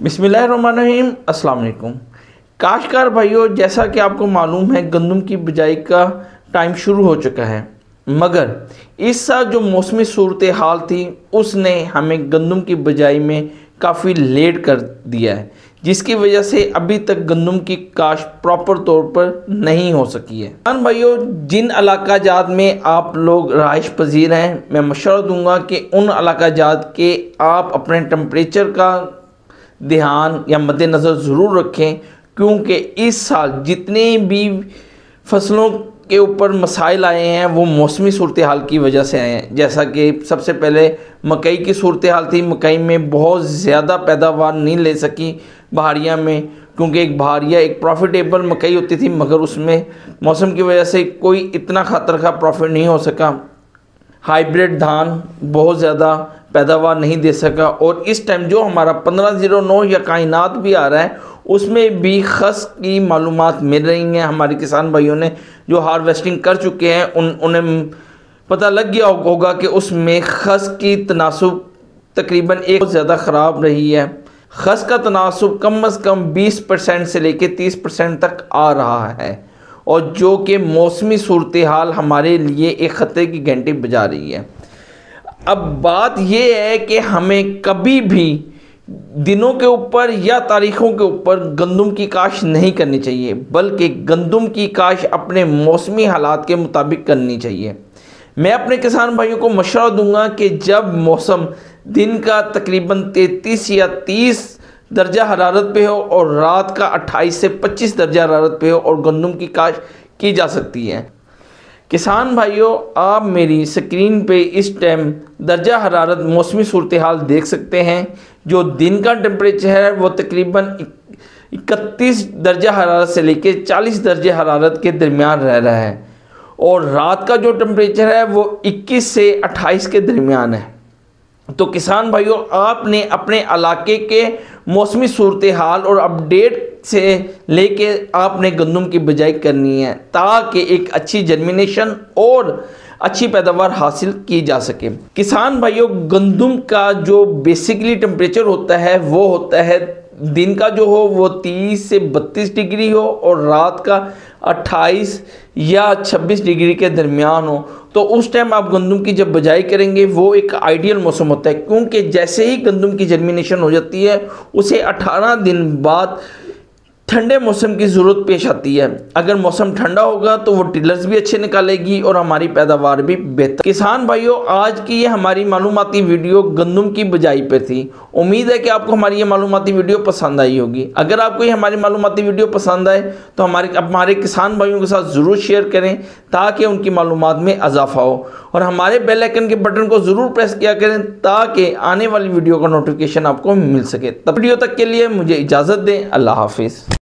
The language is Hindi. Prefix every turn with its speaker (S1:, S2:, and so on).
S1: बिस्मिल्लाहिर्रहमानिर्रहीम, अस्सलाम वालेकुम। काश्तकार भाइयों, जैसा कि आपको मालूम है गंदम की बिजाई का टाइम शुरू हो चुका है, मगर इस साल जो मौसमी सूरत हाल थी उसने हमें गंदम की बिजाई में काफ़ी लेट कर दिया है, जिसकी वजह से अभी तक गंदम की काश्त प्रॉपर तौर पर नहीं हो सकी है। किसान भाइयों, जिन इलाका जात में आप लोग रहाइश पजीर हैं, मैं मशवरा दूंगा कि उन इलाका जात के आप अपने टेम्परेचर का ध्यान या मद्देनज़र ज़रूर रखें, क्योंकि इस साल जितने भी फसलों के ऊपर मसाइल आए हैं वो मौसमी सूरत हाल की वजह से आए हैं। जैसा कि सबसे पहले मकई की सूरत हाल थी, मकई में बहुत ज़्यादा पैदावार नहीं ले सकी बहारिया में, क्योंकि एक बहारिया एक प्रॉफिटेबल मकई होती थी, मगर उसमें मौसम की वजह से कोई इतना खतर का प्रॉफिट नहीं हो सका। हाइब्रिड धान बहुत ज़्यादा पैदावार नहीं दे सका, और इस टाइम जो हमारा 1509 या कायनात भी आ रहा है उसमें भी खस की मालूमात मिल रही हैं। हमारे किसान भाइयों ने जो हार्वेस्टिंग कर चुके हैं उन्हें पता लग गया होगा कि उसमें खस की तनासुब तकरीबन एक ज़्यादा ख़राब रही है। खस का तनासुब कम अज़ कम 20% से लेकर 30% तक आ रहा है, और जो कि मौसमी सूरत हाल हमारे लिए एक ख़तरे की घंटी बजा रही है। अब बात यह है कि हमें कभी भी दिनों के ऊपर या तारीख़ों के ऊपर गंदम की काश्त नहीं करनी चाहिए, बल्कि गंदम की काश्त अपने मौसमी हालात के मुताबिक करनी चाहिए। मैं अपने किसान भाइयों को मशवरा दूंगा कि जब मौसम दिन का तकरीबन 33 या 30 दर्जा हरारत पे हो और रात का 28 से 25 दर्जा हरारत पे हो और गंदम की काश्त की जा सकती है। किसान भाइयों, आप मेरी स्क्रीन पे इस टाइम दर्जा हरारत मौसमी सूरत हाल देख सकते हैं। जो दिन का टेम्परेचर है वो तकरीबन 31 दर्जा हरारत से लेकर 40 दर्जे हरारत के दरमियान रह रहा है, और रात का जो टेम्परेचर है वो 21 से 28 के दरमियान है। तो किसान भाइयों, आपने अपने इलाके के मौसमी सूरत हाल और अपडेट से लेके आपने गंदम की बिजाई करनी है, ताकि एक अच्छी जर्मिनेशन और अच्छी पैदावार हासिल की जा सके। किसान भाइयों, गंदम का जो बेसिकली टेम्परेचर होता है वो होता है दिन का जो हो वो 30 से 32 डिग्री हो और रात का 28 या 26 डिग्री के दरमियान हो। तो उस टाइम आप गंदम की जब बिजाई करेंगे वो एक आइडियल मौसम होता है, क्योंकि जैसे ही गंदम की जर्मिनेशन हो जाती है उसे 18 दिन बाद ठंडे मौसम की ज़रूरत पेश आती है। अगर मौसम ठंडा होगा तो वो टिलर्स भी अच्छे निकालेगी और हमारी पैदावार भी बेहतर। किसान भाइयों, आज की ये हमारी मालूमाती वीडियो गंदम की बिजाई पर थी। उम्मीद है कि आपको हमारी ये मालूमाती वीडियो पसंद आई होगी। अगर आपको ये हमारी मालूमाती वीडियो पसंद आए तो हमारे किसान भाइयों के साथ ज़रूर शेयर करें, ताकि उनकी मालूमात में इजाफा हो, और हमारे बेल आइकन के बटन को ज़रूर प्रेस किया करें ताकि आने वाली वीडियो का नोटिफिकेशन आपको मिल सके। तब वीडियो तक के लिए मुझे इजाज़त दें। अल्लाह हाफिज़।